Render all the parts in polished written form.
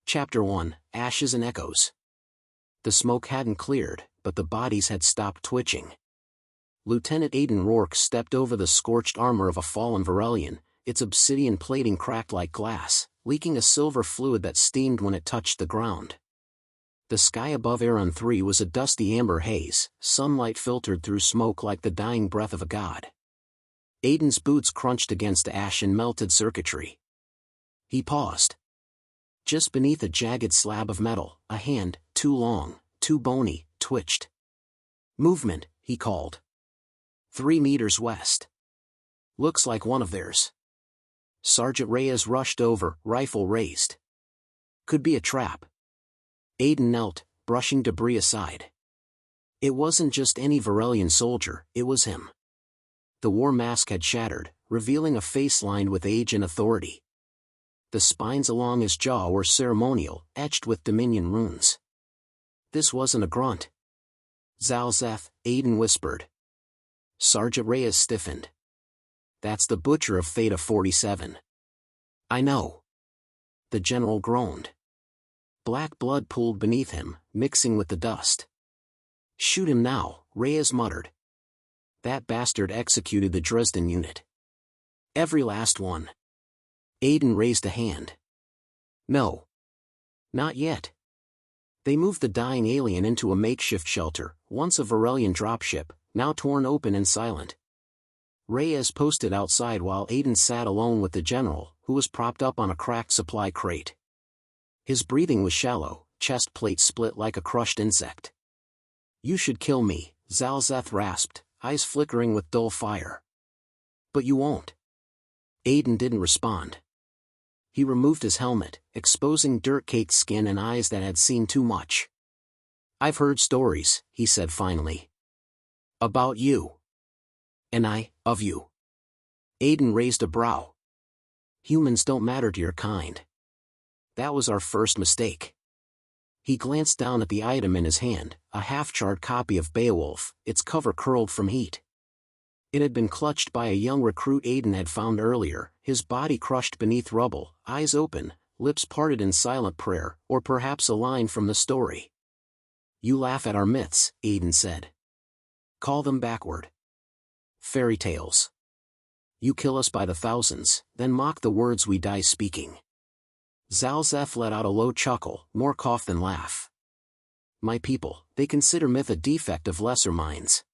Chapter 1, Ashes and Echoes. The smoke hadn't cleared, but the bodies had stopped twitching. Lieutenant Aiden Rourke stepped over the scorched armor of a fallen Varelian, its obsidian plating cracked like glass, leaking a silver fluid that steamed when it touched the ground. The sky above Aeron 3 was a dusty amber haze, sunlight filtered through smoke like the dying breath of a god. Aiden's boots crunched against ash and melted circuitry. He paused. Just beneath a jagged slab of metal, a hand, too long, too bony, twitched. "Movement," he called. 3 meters west. "Looks like one of theirs." Sergeant Reyes rushed over, rifle raised. "Could be a trap." Aiden knelt, brushing debris aside. It wasn't just any Varelian soldier, it was him. The war mask had shattered, revealing a face lined with age and authority. The spines along his jaw were ceremonial, etched with Dominion runes. This wasn't a grunt. "Zalzeth," Aiden whispered. Sergeant Reyes stiffened. "That's the butcher of Theta 47. "I know." The general groaned. Black blood pooled beneath him, mixing with the dust. "Shoot him now," Reyes muttered. "That bastard executed the Dresden unit. Every last one." Aiden raised a hand. "No. Not yet." They moved the dying alien into a makeshift shelter, once a Varelian dropship, now torn open and silent. Reyes posted outside while Aiden sat alone with the general, who was propped up on a cracked supply crate. His breathing was shallow, chest plate split like a crushed insect. "You should kill me," Zalzeth rasped, eyes flickering with dull fire. "But you won't." Aiden didn't respond. He removed his helmet, exposing dirt-caked skin and eyes that had seen too much. "I've heard stories," he said finally. "About you." "And of you." Aiden raised a brow. "Humans don't matter to your kind. That was our first mistake." He glanced down at the item in his hand, a half-charred copy of Beowulf, its cover curled from heat. It had been clutched by a young recruit Aiden had found earlier, his body crushed beneath rubble, eyes open, lips parted in silent prayer, or perhaps a line from the story. "You laugh at our myths," Aiden said. "Call them backward. Fairy tales. You kill us by the thousands, then mock the words we die speaking." Zalzeth let out a low chuckle, more cough than laugh. "My people, they consider myth a defect of lesser minds.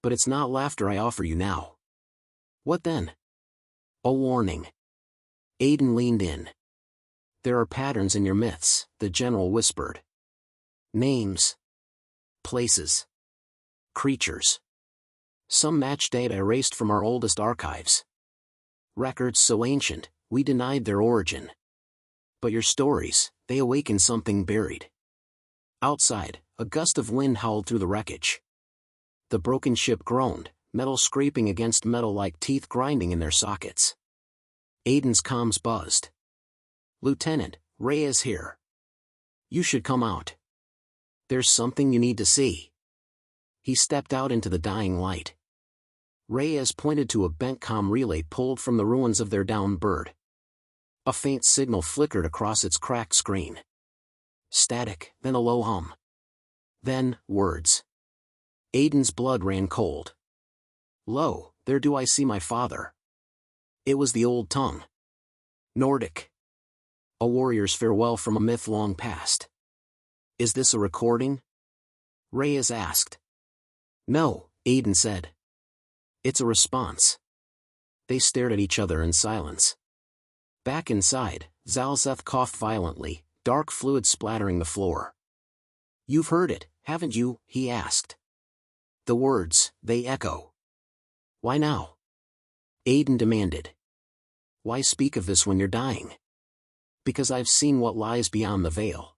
But it's not laughter I offer you now." "What then?" "A warning." Aiden leaned in. "There are patterns in your myths," the general whispered. "Names. Places. Creatures. Some match data erased from our oldest archives. Records so ancient, we denied their origin. But your stories, they awaken something buried." Outside, a gust of wind howled through the wreckage. The broken ship groaned, metal scraping against metal like teeth grinding in their sockets. Aiden's comms buzzed. "Lieutenant, Reyes here. You should come out. There's something you need to see." He stepped out into the dying light. Reyes pointed to a bent comm relay pulled from the ruins of their downed bird. A faint signal flickered across its cracked screen. Static, then a low hum. Then, words. Aiden's blood ran cold. "Lo, there do I see my father." It was the old tongue. Nordic. A warrior's farewell from a myth long past. "Is this a recording?" Reyes asked. "No," Aiden said. "It's a response." They stared at each other in silence. Back inside, Zalzeth coughed violently, dark fluid splattering the floor. "You've heard it, haven't you?" he asked. "The words, they echo." "Why now?" Aiden demanded. "Why speak of this when you're dying?" "Because I've seen what lies beyond the veil.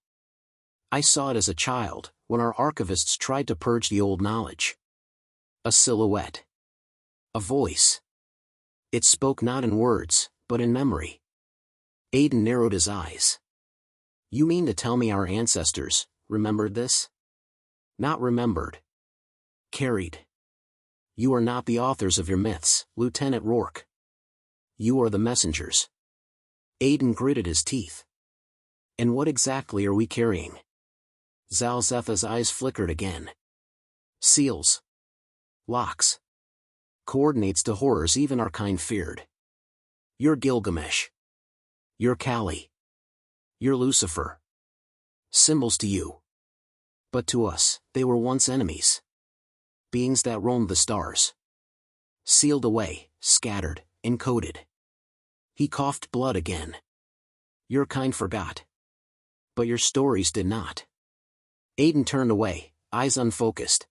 I saw it as a child, when our archivists tried to purge the old knowledge." A silhouette. A voice. It spoke not in words, but in memory. Aiden narrowed his eyes. "You mean to tell me our ancestors remembered this?" "Not remembered. Carried. You are not the authors of your myths, Lieutenant Rourke. You are the messengers." Aiden gritted his teeth. And what exactly are we carrying? Zalzetha's eyes flickered again. Seals. Locks. Coordinates to horrors even our kind feared. You're Gilgamesh. You're Kali. You're Lucifer. Symbols to you. But to us, they were once enemies. Beings that roamed the stars. Sealed away, scattered, encoded. He coughed blood again. Your kind forgot. But your stories did not. Aiden turned away, eyes unfocused.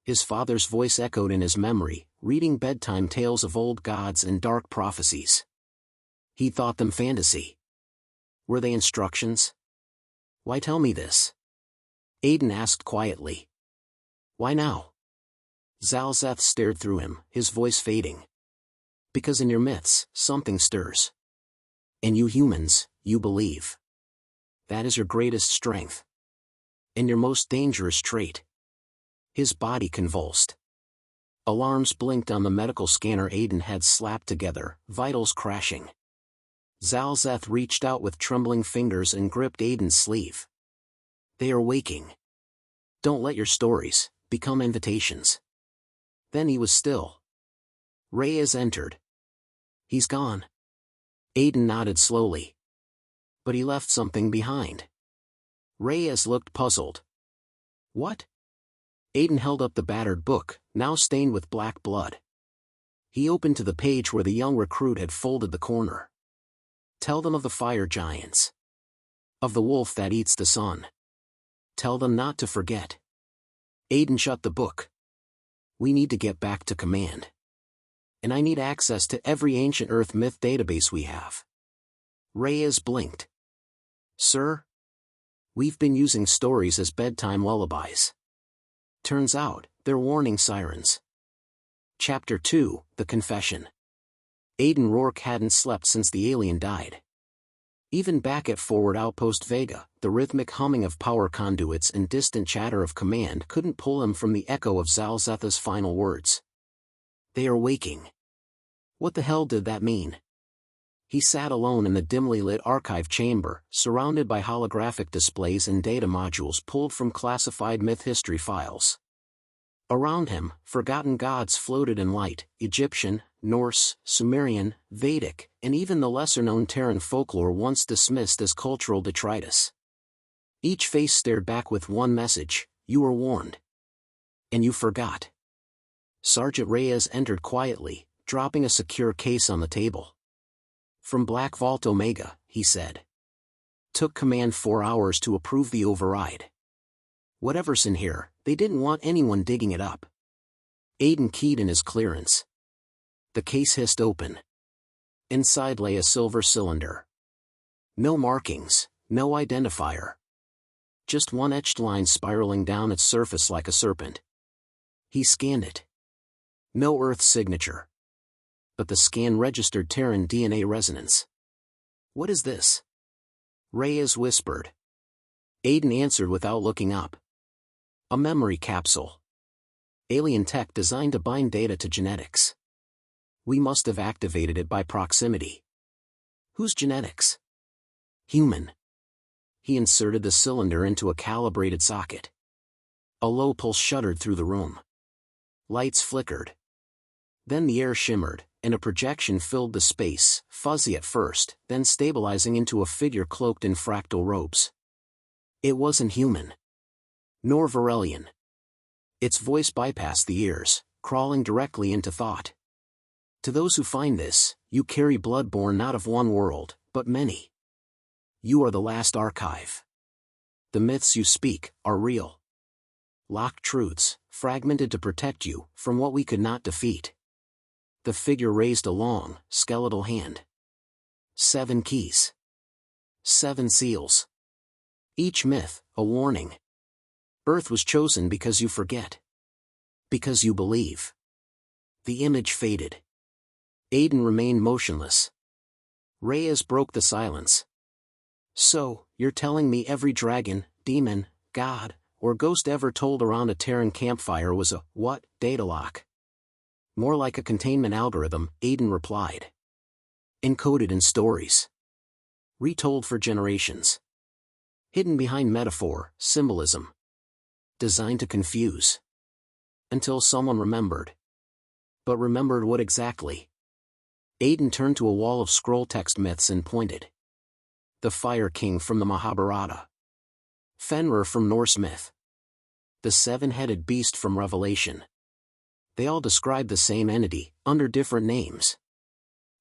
His father's voice echoed in his memory, reading bedtime tales of old gods and dark prophecies. He thought them fantasy. Were they instructions? Why tell me this? Aiden asked quietly. Why now? Zalzeth stared through him, his voice fading. Because in your myths, something stirs. And you humans, you believe. That is your greatest strength. And your most dangerous trait. His body convulsed. Alarms blinked on the medical scanner Aiden had slapped together, vitals crashing. Zalzeth reached out with trembling fingers and gripped Aiden's sleeve. They are waking. Don't let your stories become invitations. Then he was still. Reyes entered. He's gone. Aiden nodded slowly. But he left something behind. Reyes looked puzzled. What? Aiden held up the battered book, now stained with black blood. He opened to the page where the young recruit had folded the corner. Tell them of the fire giants. Of the wolf that eats the sun. Tell them not to forget. Aiden shut the book. We need to get back to command. And I need access to every ancient Earth myth database we have. Reyes blinked. Sir? We've been using stories as bedtime lullabies. Turns out, they're warning sirens. Chapter 2, The Confession. Aiden Rourke hadn't slept since the alien died. Even back at Forward Outpost Vega, the rhythmic humming of power conduits and distant chatter of command couldn't pull him from the echo of Zalzetha's final words. They are waking. What the hell did that mean? He sat alone in the dimly lit archive chamber, surrounded by holographic displays and data modules pulled from classified myth history files. Around him, forgotten gods floated in light, Egyptian, Norse, Sumerian, Vedic, and even the lesser-known Terran folklore once dismissed as cultural detritus. Each face stared back with one message: you were warned. And you forgot. Sergeant Reyes entered quietly, dropping a secure case on the table. From Black Vault Omega, he said. Took command 4 hours to approve the override. Whatever's in here, they didn't want anyone digging it up. Aiden keyed in his clearance. The case hissed open. Inside lay a silver cylinder. No markings, no identifier. Just one etched line spiraling down its surface like a serpent. He scanned it. No Earth signature. But the scan registered Terran DNA resonance. What is this? Reyes whispered. Aiden answered without looking up. A memory capsule. Alien tech designed to bind data to genetics. We must have activated it by proximity. Whose genetics? Human. He inserted the cylinder into a calibrated socket. A low pulse shuddered through the room. Lights flickered. Then the air shimmered, and a projection filled the space, fuzzy at first, then stabilizing into a figure cloaked in fractal robes. It wasn't human. Nor Varelian. Its voice bypassed the ears, crawling directly into thought. To those who find this, you carry blood born not of one world, but many. You are the last archive. The myths you speak are real. Locked truths, fragmented to protect you from what we could not defeat. The figure raised a long, skeletal hand. 7 keys. 7 seals. Each myth, a warning. Earth was chosen because you forget. Because you believe. The image faded. Aiden remained motionless. Reyes broke the silence. So, you're telling me every dragon, demon, god, or ghost ever told around a Terran campfire was a, what, data lock? More like a containment algorithm, Aiden replied. Encoded in stories. Retold for generations. Hidden behind metaphor, symbolism. Designed to confuse. Until someone remembered. But remembered what exactly? Aiden turned to a wall of scroll text myths and pointed. The Fire King from the Mahabharata. Fenrir from Norse myth. The seven-headed beast from Revelation. They all describe the same entity, under different names.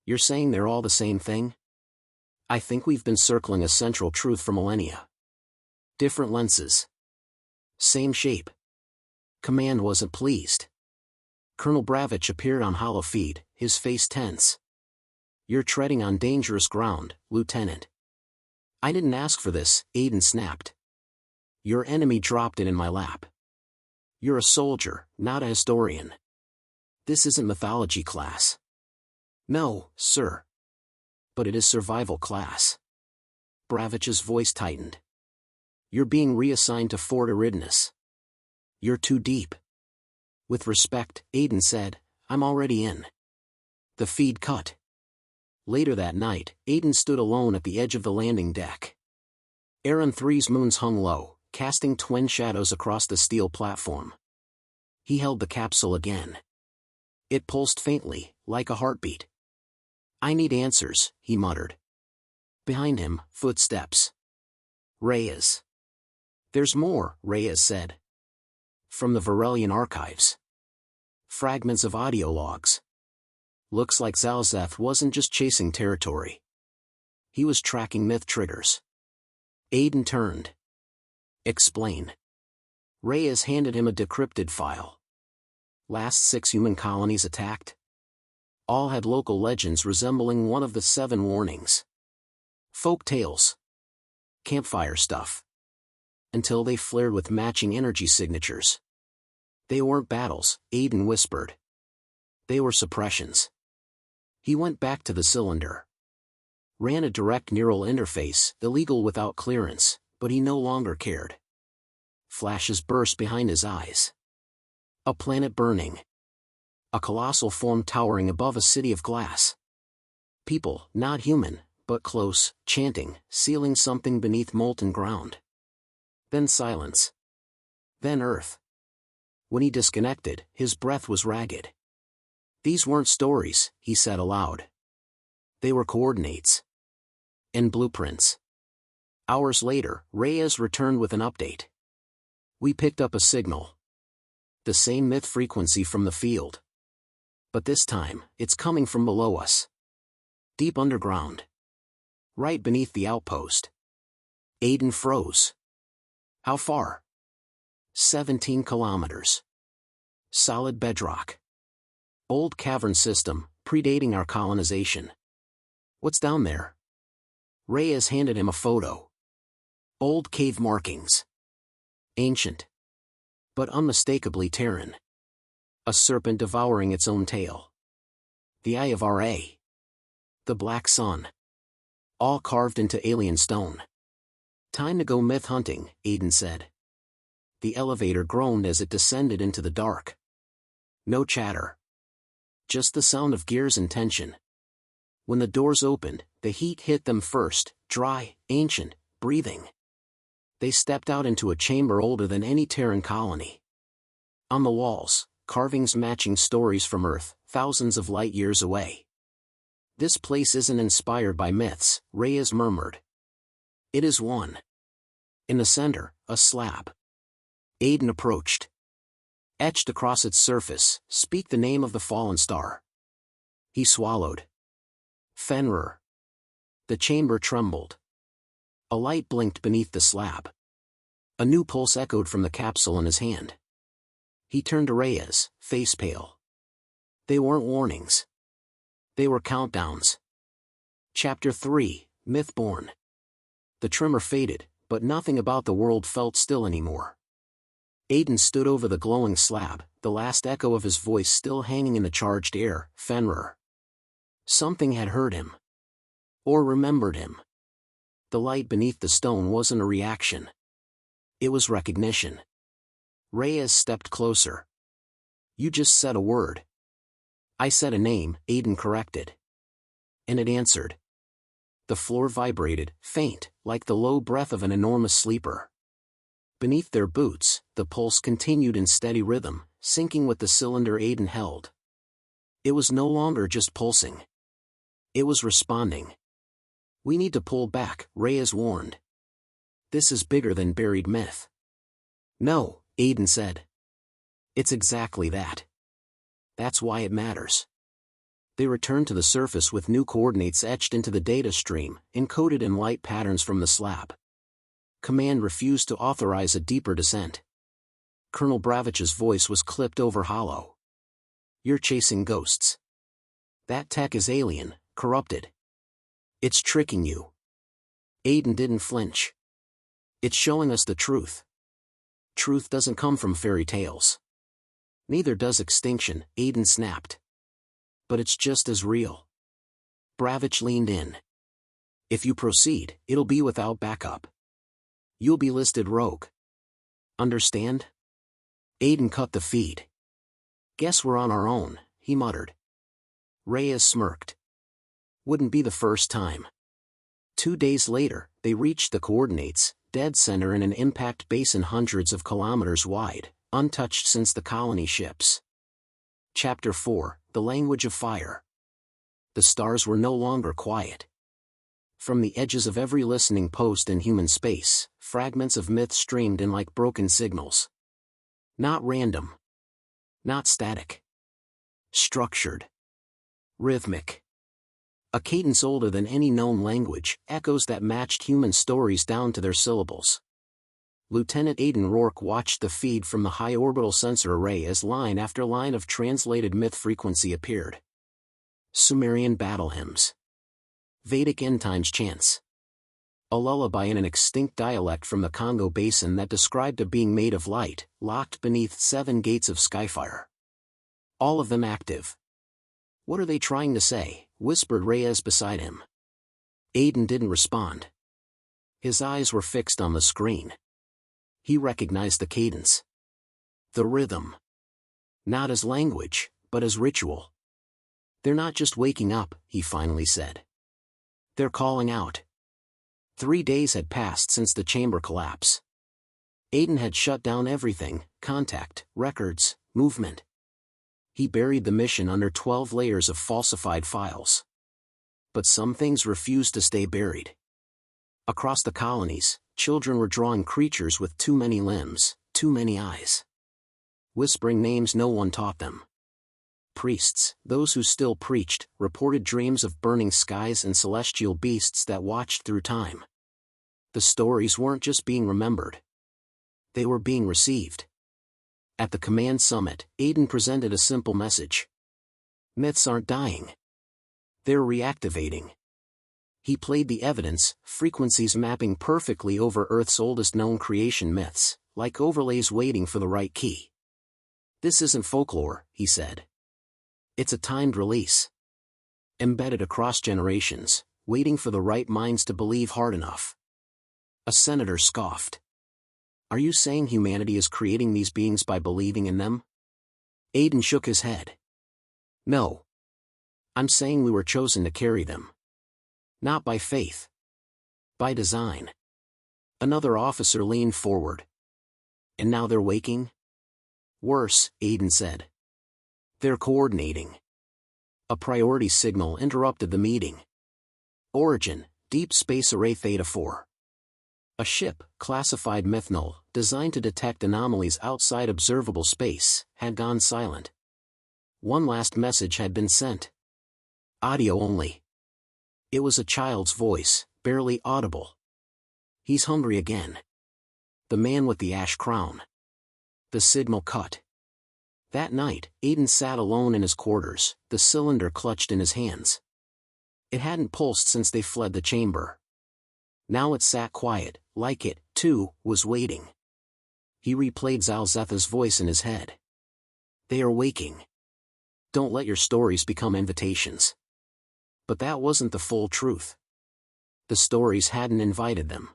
You're saying they're all the same thing? I think we've been circling a central truth for millennia. Different lenses. Same shape. Command wasn't pleased. Colonel Bravich appeared on holofeed, his face tense. You're treading on dangerous ground, Lieutenant. I didn't ask for this, Aiden snapped. Your enemy dropped it in my lap. You're a soldier, not a historian. This isn't mythology class. No, sir. But it is survival class. Bravich's voice tightened. You're being reassigned to Fort Eridanus. You're too deep. With respect, Aiden said, I'm already in. The feed cut. Later that night, Aiden stood alone at the edge of the landing deck. Aaron 3's moons hung low, casting twin shadows across the steel platform. He held the capsule again. It pulsed faintly, like a heartbeat. I need answers, he muttered. Behind him, footsteps. Reyes. There's more, Reyes said. From the Varelian archives. Fragments of audio logs. Looks like Zalzeth wasn't just chasing territory. He was tracking myth triggers. Aiden turned. Explain. Reyes handed him a decrypted file. Last 6 human colonies attacked. All had local legends resembling one of the 7 warnings. Folk tales. Campfire stuff. Until they flared with matching energy signatures. They weren't battles, Aiden whispered. They were suppressions. He went back to the cylinder. Ran a direct neural interface, illegal without clearance, but he no longer cared. Flashes burst behind his eyes. A planet burning. A colossal form towering above a city of glass. People, not human, but close, chanting, sealing something beneath molten ground. Then silence. Then earth. When he disconnected, his breath was ragged. These weren't stories, he said aloud. They were coordinates. And blueprints. Hours later, Reyes returned with an update. We picked up a signal. The same myth frequency from the field. But this time, it's coming from below us. Deep underground. Right beneath the outpost. Aiden froze. How far? 17 kilometers. Solid bedrock. Old cavern system, predating our colonization. What's down there? Reyes handed him a photo. Old cave markings. Ancient. But unmistakably Terran. A serpent devouring its own tail. The Eye of Ra. The Black Sun. All carved into alien stone. Time to go myth hunting, Aiden said. The elevator groaned as it descended into the dark. No chatter. Just the sound of gears and tension. When the doors opened, the heat hit them first, dry, ancient, breathing. They stepped out into a chamber older than any Terran colony. On the walls, carvings matching stories from Earth, thousands of light years away. This place isn't inspired by myths, Reyes murmured. It is one. In the center, a slab. Aiden approached. Etched across its surface, speak the name of the fallen star. He swallowed. Fenrir. The chamber trembled. A light blinked beneath the slab. A new pulse echoed from the capsule in his hand. He turned to Reyes, face pale. They weren't warnings. They were countdowns. Chapter 3, Mythborn. The tremor faded, but nothing about the world felt still anymore. Aiden stood over the glowing slab, the last echo of his voice still hanging in the charged air, Fenrir. Something had heard him. Or remembered him. The light beneath the stone wasn't a reaction. It was recognition. Reyes stepped closer. You just said a word. I said a name, Aiden corrected. And it answered. The floor vibrated, faint, like the low breath of an enormous sleeper. Beneath their boots, the pulse continued in steady rhythm, syncing with the cylinder Aiden held. It was no longer just pulsing. It was responding. "We need to pull back," Reyes warned. "This is bigger than buried myth." "No," Aiden said. "It's exactly that. That's why it matters." They returned to the surface with new coordinates etched into the data stream, encoded in light patterns from the slab. Command refused to authorize a deeper descent. Colonel Bravich's voice was clipped over hollow. "You're chasing ghosts. That tech is alien, corrupted. It's tricking you." Aiden didn't flinch. "It's showing us the truth. Truth doesn't come from fairy tales. Neither does extinction," Aiden snapped. "But it's just as real." Bravich leaned in. "If you proceed, it'll be without backup. You'll be listed rogue. Understand?" Aiden cut the feed. "Guess we're on our own," he muttered. Reyes smirked. "Wouldn't be the first time." 2 days later, they reached the coordinates, dead center in an impact basin hundreds of kilometers wide, untouched since the colony ships. Chapter 4, The Language of Fire. The stars were no longer quiet. From the edges of every listening post in human space, fragments of myth streamed in like broken signals. Not random. Not static. Structured. Rhythmic. A cadence older than any known language, echoes that matched human stories down to their syllables. Lieutenant Aiden Rourke watched the feed from the high orbital sensor array as line after line of translated myth frequency appeared. Sumerian battle hymns. Vedic end times chants. A lullaby in an extinct dialect from the Congo basin that described a being made of light, locked beneath 7 gates of skyfire. All of them active. "What are they trying to say?" whispered Reyes beside him. Aiden didn't respond. His eyes were fixed on the screen. He recognized the cadence. The rhythm. Not as language, but as ritual. "They're not just waking up," he finally said. "They're calling out." 3 days had passed since the chamber collapse. Aiden had shut down everything: contact, records, movement. He buried the mission under 12 layers of falsified files. But some things refused to stay buried. Across the colonies, children were drawing creatures with too many limbs, too many eyes. Whispering names no one taught them. Priests, those who still preached, reported dreams of burning skies and celestial beasts that watched through time. The stories weren't just being remembered. They were being received. At the command summit, Aiden presented a simple message. Myths aren't dying. They're reactivating. He played the evidence, frequencies mapping perfectly over Earth's oldest known creation myths, like overlays waiting for the right key. "This isn't folklore," he said. "It's a timed release. Embedded across generations, waiting for the right minds to believe hard enough." A senator scoffed. "Are you saying humanity is creating these beings by believing in them?" Aiden shook his head. "No. I'm saying we were chosen to carry them. Not by faith. By design." Another officer leaned forward. "And now they're waking?" "Worse," Aiden said. "They're coordinating." A priority signal interrupted the meeting. Origin, Deep Space Array Theta 4. A ship, classified myth null, designed to detect anomalies outside observable space, had gone silent. One last message had been sent. Audio only. It was a child's voice, barely audible. "He's hungry again." The man with the ash crown. The signal cut. That night, Aiden sat alone in his quarters, the cylinder clutched in his hands. It hadn't pulsed since they fled the chamber. Now it sat quiet, like it, too, was waiting. He replayed Zalzetha's voice in his head. "They are waking. Don't let your stories become invitations." But that wasn't the full truth. The stories hadn't invited them.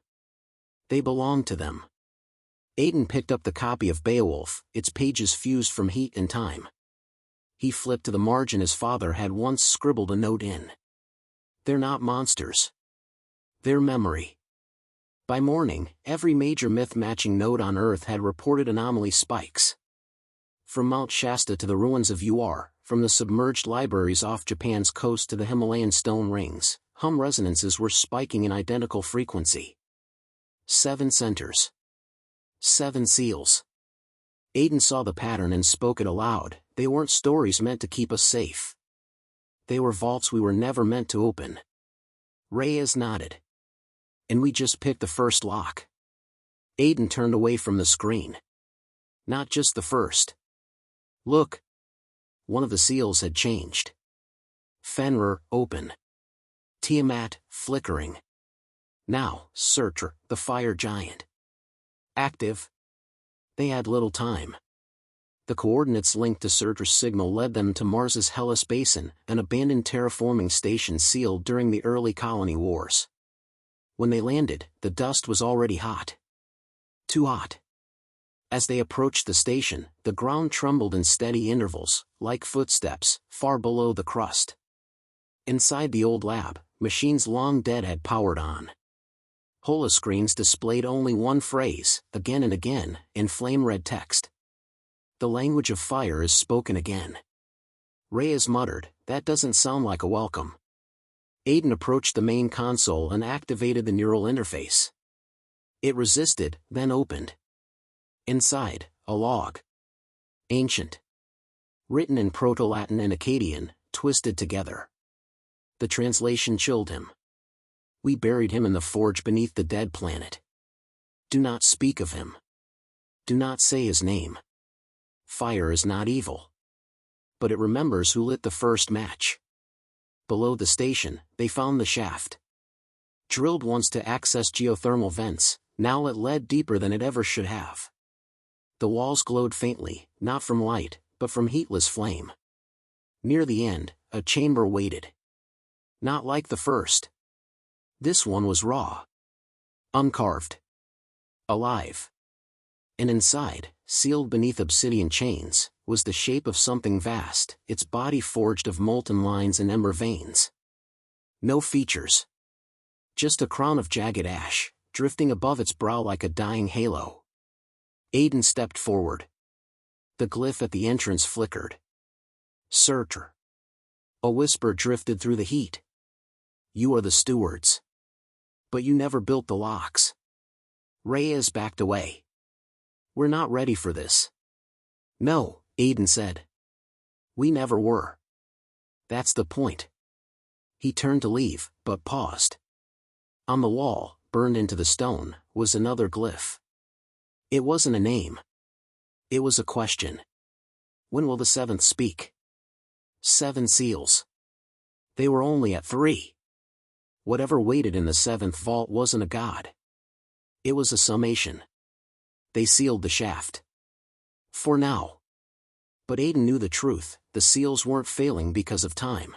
They belonged to them. Aiden picked up the copy of Beowulf, its pages fused from heat and time. He flipped to the margin his father had once scribbled a note in. "They're not monsters. Their memory. By morning, every major myth-matching node on Earth had reported anomaly spikes. From Mount Shasta to the ruins of UR, from the submerged libraries off Japan's coast to the Himalayan stone rings, hum resonances were spiking in identical frequency. 7 centers. 7 seals. Aiden saw the pattern and spoke it aloud. They weren't stories meant to keep us safe. They were vaults we were never meant to open. Reyes nodded. And we just picked the first lock. Aiden turned away from the screen. Not just the first. Look. One of the seals had changed. Fenrir, open. Tiamat, flickering. Now, Surtur, the fire giant. Active. They had little time. The coordinates linked to Surtur's signal led them to Mars's Hellas Basin, an abandoned terraforming station sealed during the early colony wars. When they landed, the dust was already hot. Too hot. As they approached the station, the ground trembled in steady intervals, like footsteps, far below the crust. Inside the old lab, machines long dead had powered on. Holoscreens displayed only one phrase, again and again, in flame-red text. The language of fire is spoken again. Reyes muttered, that doesn't sound like a welcome. Aiden approached the main console and activated the neural interface. It resisted, then opened. Inside, a log. Ancient. Written in Proto-Latin and Akkadian, twisted together. The translation chilled him. We buried him in the forge beneath the dead planet. Do not speak of him. Do not say his name. Fire is not evil. But it remembers who lit the first match. Below the station, they found the shaft. Drilled once to access geothermal vents, now it led deeper than it ever should have. The walls glowed faintly, not from light, but from heatless flame. Near the end, a chamber waited. Not like the first. This one was raw. Uncarved. Alive. And inside, sealed beneath obsidian chains, was the shape of something vast, its body forged of molten lines and ember veins. No features. Just a crown of jagged ash, drifting above its brow like a dying halo. Aiden stepped forward. The glyph at the entrance flickered. Surtur. A whisper drifted through the heat. You are the stewards. But you never built the locks. Reyes backed away. We're not ready for this. No, Aiden said. We never were. That's the point. He turned to leave, but paused. On the wall, burned into the stone, was another glyph. It wasn't a name. It was a question. When will the 7th speak? 7 seals. They were only at 3. Whatever waited in the 7th vault wasn't a god. It was a summation. They sealed the shaft. For now. But Aiden knew the truth, the seals weren't failing because of time.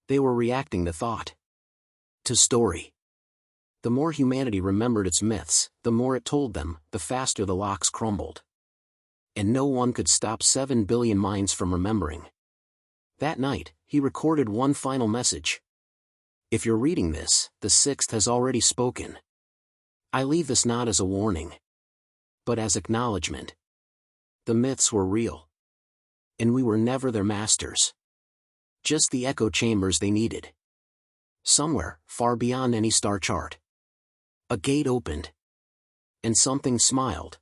They were reacting to thought. To story. The more humanity remembered its myths, the more it told them, the faster the locks crumbled. And no one could stop 7 billion minds from remembering. That night, he recorded one final message. If you're reading this, the 6th has already spoken. I leave this not as a warning, but as acknowledgement. The myths were real. And we were never their masters. Just the echo chambers they needed. Somewhere, far beyond any star chart. A gate opened. And something smiled.